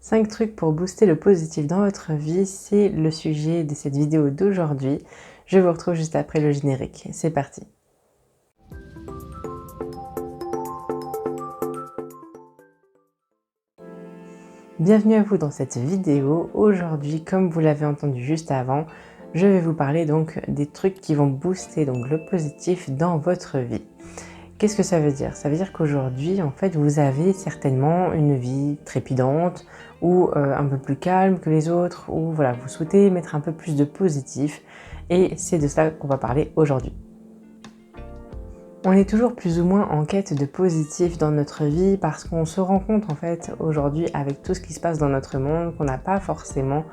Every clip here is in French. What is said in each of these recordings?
5 trucs pour booster le positif dans votre vie, c'est le sujet de cette vidéo d'aujourd'hui. Je vous retrouve juste après le générique. C'est parti. Bienvenue à vous dans cette vidéo. Aujourd'hui, comme vous l'avez entendu juste avant, je vais vous parler donc des trucs qui vont booster donc le positif dans votre vie. Qu'est-ce que ça veut dire? Ça veut dire qu'aujourd'hui, en fait, vous avez certainement une vie trépidante ou un peu plus calme que les autres, ou voilà, vous souhaitez mettre un peu plus de positif, et c'est de ça qu'on va parler aujourd'hui. On est toujours plus ou moins en quête de positif dans notre vie parce qu'on se rend compte en fait aujourd'hui avec tout ce qui se passe dans notre monde qu'on n'a pas forcément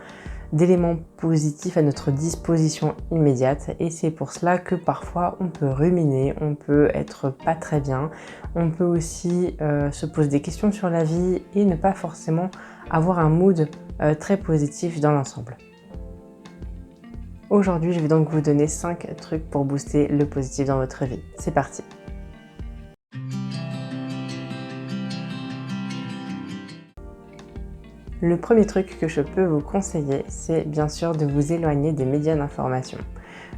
d'éléments positifs à notre disposition immédiate, et c'est pour cela que parfois on peut ruminer, on peut être pas très bien, on peut aussi se poser des questions sur la vie et ne pas forcément avoir un mood très positif dans l'ensemble. Aujourd'hui, je vais donc vous donner 5 trucs pour booster le positif dans votre vie. C'est parti! Le premier truc que je peux vous conseiller, c'est bien sûr de vous éloigner des médias d'information.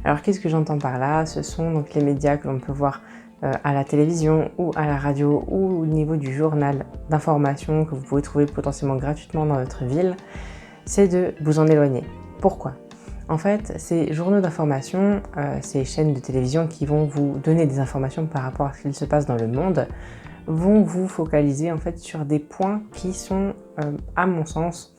Alors qu'est-ce que j'entends par là? Ce sont donc les médias que l'on peut voir à la télévision ou à la radio ou au niveau du journal d'information que vous pouvez trouver potentiellement gratuitement dans votre ville. C'est de vous en éloigner. Pourquoi? En fait, ces journaux d'information, ces chaînes de télévision qui vont vous donner des informations par rapport à ce qu'il se passe dans le monde, vont vous focaliser en fait sur des points qui sont, à mon sens,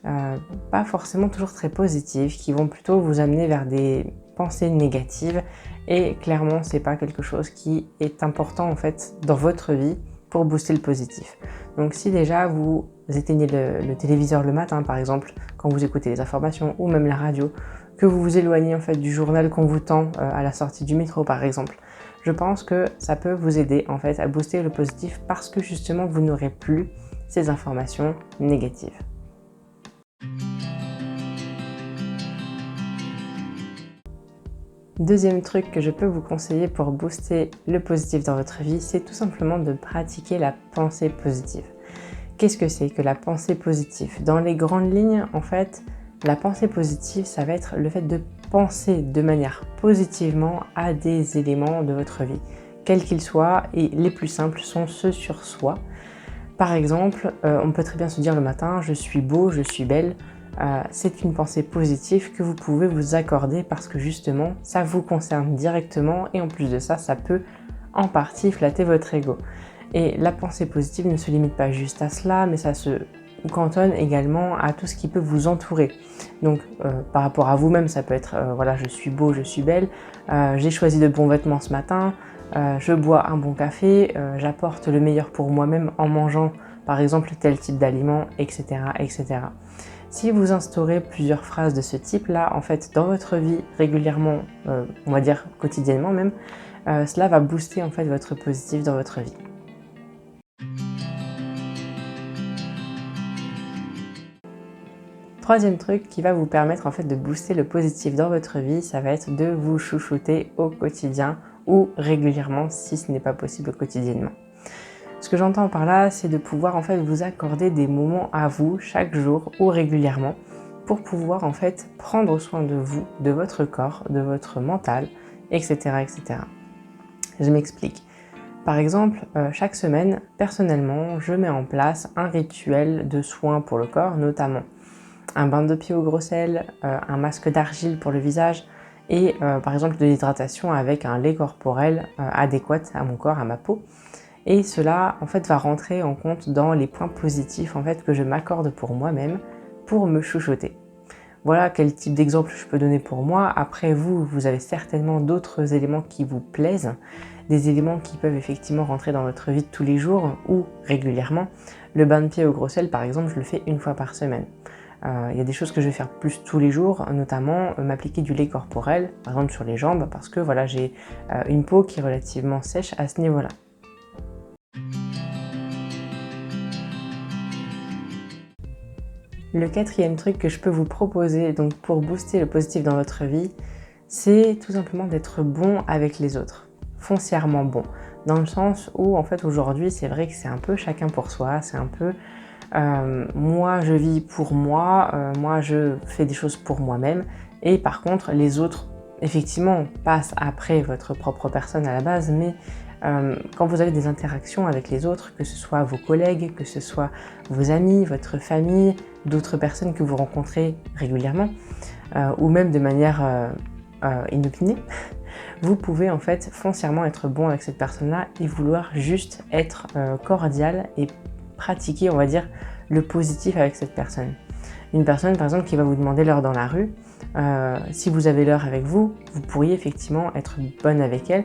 pas forcément toujours très positifs, qui vont plutôt vous amener vers des pensées négatives, et clairement c'est pas quelque chose qui est important en fait dans votre vie pour booster le positif. Donc si déjà vous éteignez le téléviseur le matin par exemple, quand vous écoutez les informations ou même la radio, que vous vous éloignez en fait du journal qu'on vous tend à la sortie du métro par exemple, je pense que ça peut vous aider en fait à booster le positif parce que justement vous n'aurez plus ces informations négatives. Deuxième truc que je peux vous conseiller pour booster le positif dans votre vie, c'est tout simplement de pratiquer la pensée positive. Qu'est-ce que c'est que la pensée positive? Dans les grandes lignes, en fait, la pensée positive, ça va être le fait de penser de manière positivement à des éléments de votre vie, quels qu'ils soient, et les plus simples sont ceux sur soi. Par exemple, on peut très bien se dire le matin « je suis beau, je suis belle ». C'est une pensée positive que vous pouvez vous accorder parce que justement, ça vous concerne directement, et en plus de ça, ça peut en partie flatter votre ego. Et la pensée positive ne se limite pas juste à cela, mais ça se cantonne également à tout ce qui peut vous entourer. Donc par rapport à vous-même, ça peut être voilà, je suis beau, je suis belle, j'ai choisi de bons vêtements ce matin, je bois un bon café, j'apporte le meilleur pour moi-même en mangeant par exemple tel type d'aliment, etc., etc. Si vous instaurez plusieurs phrases de ce type-là, en fait, dans votre vie régulièrement, on va dire quotidiennement même, cela va booster en fait votre positif dans votre vie. Troisième truc qui va vous permettre en fait de booster le positif dans votre vie, ça va être de vous chouchouter au quotidien ou régulièrement si ce n'est pas possible quotidiennement. Ce que j'entends par là, c'est de pouvoir en fait vous accorder des moments à vous chaque jour ou régulièrement pour pouvoir en fait prendre soin de vous, de votre corps, de votre mental, etc. etc. Je m'explique. Par exemple, chaque semaine, personnellement, je mets en place un rituel de soins pour le corps, notamment un bain de pied au gros sel, un masque d'argile pour le visage et par exemple de l'hydratation avec un lait corporel adéquat à mon corps, à ma peau. Et cela en fait va rentrer en compte dans les points positifs en fait que je m'accorde pour moi-même pour me chouchouter. Voilà quel type d'exemple je peux donner pour moi. Après vous avez certainement d'autres éléments qui vous plaisent, des éléments qui peuvent effectivement rentrer dans votre vie de tous les jours ou régulièrement. Le bain de pied au gros sel par exemple, je le fais une fois par semaine. Il y a des choses que je vais faire plus tous les jours, notamment m'appliquer du lait corporel, par exemple sur les jambes, parce que voilà, j'ai une peau qui est relativement sèche à ce niveau-là. Le quatrième truc que je peux vous proposer donc pour booster le positif dans votre vie, c'est tout simplement d'être bon avec les autres, foncièrement bon, dans le sens où en fait aujourd'hui c'est vrai que c'est un peu chacun pour soi, c'est un peu Moi je vis pour moi, moi je fais des choses pour moi-même, et par contre les autres effectivement passent après votre propre personne à la base, mais quand vous avez des interactions avec les autres, que ce soit vos collègues, que ce soit vos amis, votre famille, d'autres personnes que vous rencontrez régulièrement, ou même de manière inopinée, vous pouvez en fait foncièrement être bon avec cette personne-là et vouloir juste être cordial et pratiquer, on va dire, le positif avec cette personne. Une personne par exemple qui va vous demander l'heure dans la rue, si vous avez l'heure avec vous, vous pourriez effectivement être bonne avec elle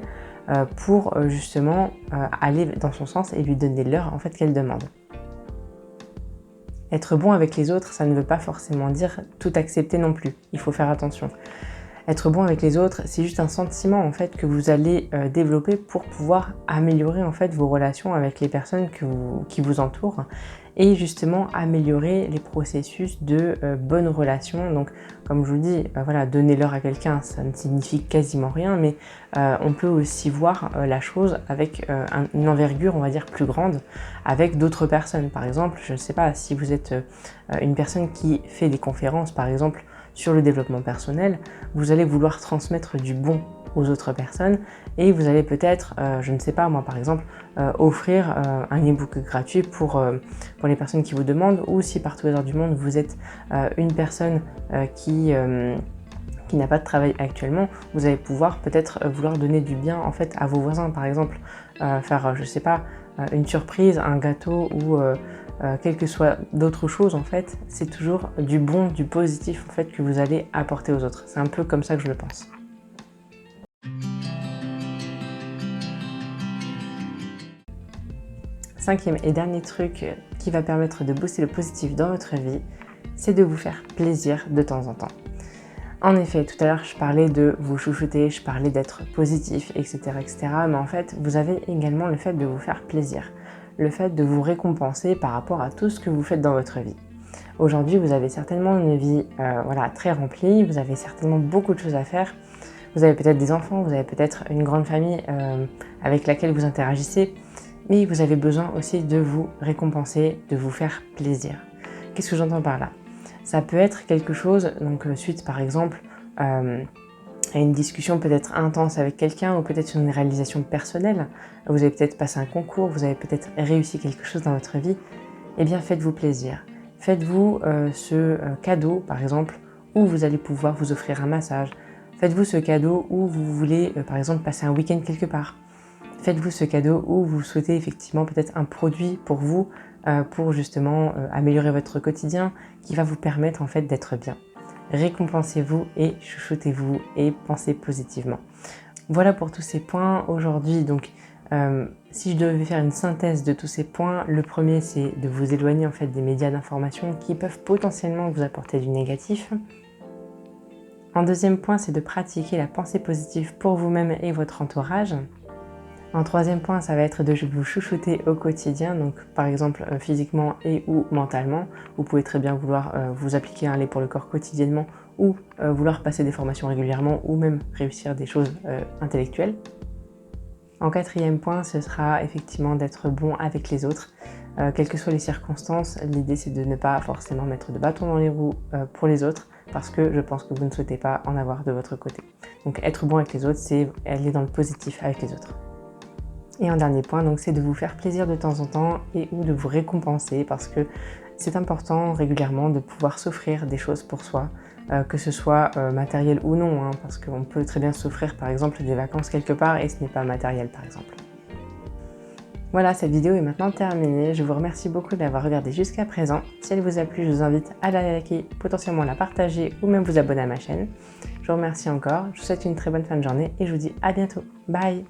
pour justement aller dans son sens et lui donner l'heure en fait qu'elle demande. Être bon avec les autres, ça ne veut pas forcément dire tout accepter non plus, il faut faire attention. Être bon avec les autres, c'est juste un sentiment en fait que vous allez développer pour pouvoir améliorer en fait vos relations avec les personnes qui vous entourent et justement améliorer les processus de bonnes relations. Donc comme je vous dis, voilà, donner l'heure à quelqu'un, ça ne signifie quasiment rien, mais on peut aussi voir la chose avec une envergure, on va dire, plus grande avec d'autres personnes. Par exemple, je ne sais pas, si vous êtes une personne qui fait des conférences par exemple sur le développement personnel, vous allez vouloir transmettre du bon aux autres personnes et vous allez peut-être, je ne sais pas moi par exemple, offrir un e-book gratuit pour les personnes qui vous demandent, ou si par tous les heures du monde vous êtes une personne qui n'a pas de travail actuellement, vous allez pouvoir peut-être vouloir donner du bien en fait à vos voisins par exemple, faire je sais pas, une surprise, un gâteau ou quelle que soit d'autres choses en fait, c'est toujours du bon, du positif en fait que vous allez apporter aux autres. C'est un peu comme ça que je le pense. Cinquième et dernier truc qui va permettre de booster le positif dans votre vie, c'est de vous faire plaisir de temps en temps. En effet, tout à l'heure je parlais de vous chouchouter, je parlais d'être positif, etc., etc. Mais en fait, vous avez également le fait de vous faire plaisir, le fait de vous récompenser par rapport à tout ce que vous faites dans votre vie. Aujourd'hui, vous avez certainement une vie voilà, très remplie, vous avez certainement beaucoup de choses à faire, vous avez peut-être des enfants, vous avez peut-être une grande famille avec laquelle vous interagissez, mais vous avez besoin aussi de vous récompenser, de vous faire plaisir. Qu'est-ce que j'entends par là ? Ça peut être quelque chose, donc suite par exemple à une discussion peut-être intense avec quelqu'un, ou peut-être sur une réalisation personnelle, vous avez peut-être passé un concours, vous avez peut-être réussi quelque chose dans votre vie, eh bien faites-vous plaisir. Faites-vous ce cadeau par exemple, où vous allez pouvoir vous offrir un massage. Faites-vous ce cadeau où vous voulez par exemple passer un week-end quelque part. Faites-vous ce cadeau où vous souhaitez effectivement peut-être un produit pour vous, pour justement améliorer votre quotidien, qui va vous permettre en fait d'être bien. Récompensez-vous et chouchoutez-vous et pensez positivement. Voilà pour tous ces points aujourd'hui. Donc si je devais faire une synthèse de tous ces points, le premier c'est de vous éloigner en fait des médias d'information qui peuvent potentiellement vous apporter du négatif. En deuxième point, c'est de pratiquer la pensée positive pour vous-même et votre entourage. En troisième point, ça va être de vous chouchouter au quotidien, donc par exemple physiquement et ou mentalement. Vous pouvez très bien vouloir vous appliquer un lait pour le corps quotidiennement, ou vouloir passer des formations régulièrement, ou même réussir des choses intellectuelles. En quatrième point, ce sera effectivement d'être bon avec les autres. Quelles que soient les circonstances, l'idée c'est de ne pas forcément mettre de bâton dans les roues pour les autres, parce que je pense que vous ne souhaitez pas en avoir de votre côté. Donc être bon avec les autres, c'est aller dans le positif avec les autres. Et en dernier point, donc, c'est de vous faire plaisir de temps en temps et ou de vous récompenser, parce que c'est important régulièrement de pouvoir s'offrir des choses pour soi, que ce soit matériel ou non, hein, parce qu'on peut très bien s'offrir par exemple des vacances quelque part et ce n'est pas matériel par exemple. Voilà, cette vidéo est maintenant terminée. Je vous remercie beaucoup d'avoir regardé jusqu'à présent. Si elle vous a plu, je vous invite à la liker, potentiellement la partager ou même vous abonner à ma chaîne. Je vous remercie encore, je vous souhaite une très bonne fin de journée et je vous dis à bientôt. Bye!